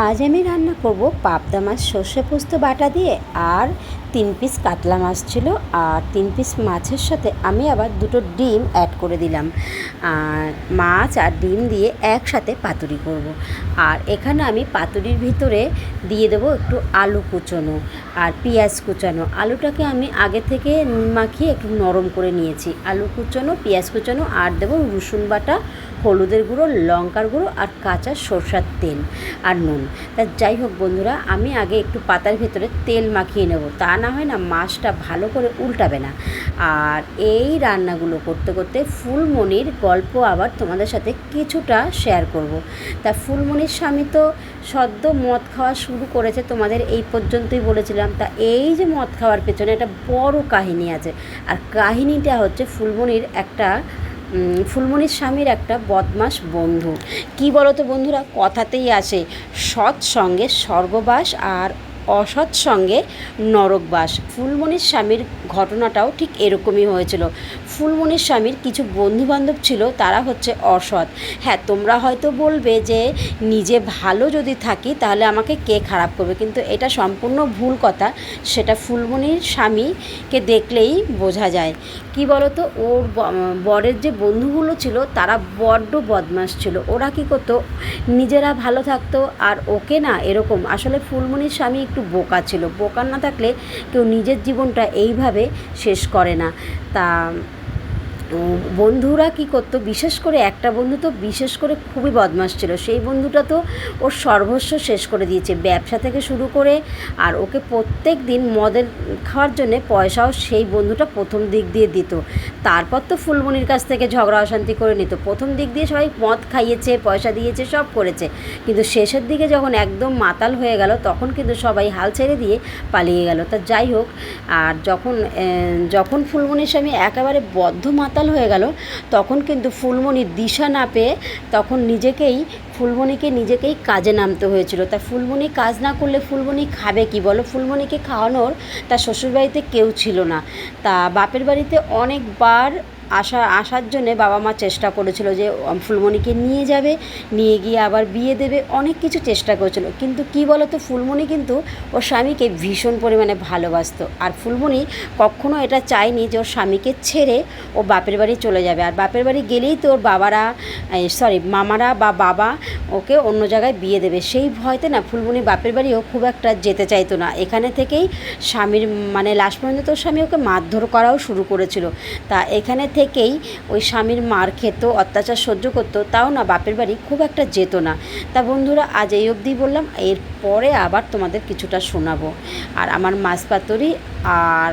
আজ আমি রান্না করব পাবদা মাছ সর্ষে পোস্ত বাটা দিয়ে। আর 3 পিস কাতলা মাছ ছিল, আর 3 পিস মাছের সাথে আমি আবার দুটো ডিম অ্যাড করে দিলাম। আর মাছ আর ডিম দিয়ে একসাথে পাতুরি করব। আর এখানে আমি পাতুরির ভিতরে দিয়ে দেবো একটু আলু কুচোনো আর পেঁয়াজ কুচানো। আলুটাকে আমি আগে থেকে নুন মাখিয়ে একটু নরম করে নিয়েছি। আলু কুচোনো, পেঁয়াজ কুচানো, আর দেবো রসুন বাটা, হলুদের গুঁড়ো, লঙ্কার গুঁড়ো, আর কাঁচা সরষের তেল আর নুন। তা যাই হোক বন্ধুরা, আমি আগে একটু পাতার ভেতরে তেল মাখিয়ে নেব, তা না হয় না মাছটা ভালো করে উল্টাবে না। আর এই রান্নাগুলো করতে করতে ফুলমণির গল্প আবার তোমাদের সাথে কিছুটা শেয়ার করব। তা ফুলমণির স্বামী তো সদ্য মদ খাওয়া শুরু করেছে, তোমাদের এই পর্যন্তই বলেছিলাম। তা এই যে মদ খাওয়ার পেছনে একটা বড় কাহিনী আছে। আর কাহিনীটা হচ্ছে ফুলমণির স্বামীর একটা বদমাস বন্ধু। কি বলো তো বন্ধুরা, কথাতেই আসে সৎ সঙ্গে স্বর্গবাস আর অসৎ সঙ্গে নরকবাস। ফুলমণির স্বামীর ঘটনাটাও ঠিক এরকমই হয়েছিল। ফুলমণির স্বামীর কিছু বন্ধুবান্ধব ছিল, তারা হচ্ছে অসৎ। হ্যাঁ, তোমরা হয়তো বলবে যে নিজে ভালো যদি থাকি তাহলে আমাকে কে খারাপ করবে, কিন্তু এটা সম্পূর্ণ ভুল কথা। সেটা ফুলমণির স্বামীকে দেখলেই বোঝা যায়। কি বলো তো, ওর বরের যে বন্ধুগুলো ছিল তারা বড্ড বদমাশ ছিল। ওরা কী করতো, নিজেরা ভালো থাকতো আর ওকে না এরকম। আসলে ফুলমণির স্বামী একটু বোকা ছিল। বোকা না থাকলে কেউ নিজের জীবনটা এইভাবে শেষ করে না। তা বন্ধুরা কী করতো, বিশেষ করে একটা বন্ধু তো বিশেষ করে খুবই বদমাশ ছিল। সেই বন্ধুটা তো ওর সর্বস্ব শেষ করে দিয়েছে, ব্যবসা থেকে শুরু করে। আর ওকে প্রত্যেক দিন মদের খাওয়ার জন্যে পয়সাও সেই বন্ধুটা প্রথম দিক দিয়ে দিত। তারপর তো ফুলমণির কাছ থেকে ঝগড়া অশান্তি করে নিত। প্রথম দিক দিয়ে সবাই মদ খাইয়েছে, পয়সা দিয়েছে, সব করেছে, কিন্তু শেষের দিকে যখন একদম মাতাল হয়ে গেল তখন কিন্তু সবাই হাল ছেড়ে দিয়ে পালিয়ে গেল। তা যাই হোক, আর যখন ফুলমণির স্বামী একেবারে বদ্ধ মাতাল হয়ে গেল, তখন কিন্তু ফুলমণির দিশা না পেয়ে তখন ফুলমণিকে নিজেকেই কাজে নামতে হয়েছিল। তা ফুলমণি কাজ না করলে ফুলমণি খাবে কি বলো? ফুলমণিকে খাওয়ানোর তার শ্বশুরবাড়িতে কেউ ছিল না। তা বাপের বাড়িতে অনেকবার আসার জন্যে বাবা মা চেষ্টা করেছিল যে ফুলমণিকে নিয়ে যাবে, নিয়ে গিয়ে আবার বিয়ে দেবে, অনেক কিছু চেষ্টা করেছিল। কিন্তু কি বলো তো, ফুলমণি কিন্তু ওর স্বামীকে ভীষণ পরিমাণে ভালোবাসতো। আর ফুলমণি কখনও এটা চায়নি যে ওর স্বামীকে ছেড়ে ও বাপের বাড়ি চলে যাবে। আর বাপের বাড়ি গেলেই তো ওর মামারা বা বাবা ওকে অন্য জায়গায় বিয়ে দেবে। সেই ভয়তে না ফুলমণি বাপের বাড়িও খুব একটা যেতে চাইতো না। এখানে থেকেই স্বামীর লাস্ট পর্যন্ত তোর স্বামী ওকে মারধর করাও শুরু করেছিল। তা এখানে থেকেই ওই স্বামীর মার খেত, অত্যাচার সহ্য করতো, তাও না বাপের বাড়ি খুব একটা যেত না। তা বন্ধুরা, আজ এই অবধি বললাম, এরপরে আবার তোমাদের কিছুটা শোনাবো। আর আমার মাছ পাতুরি আর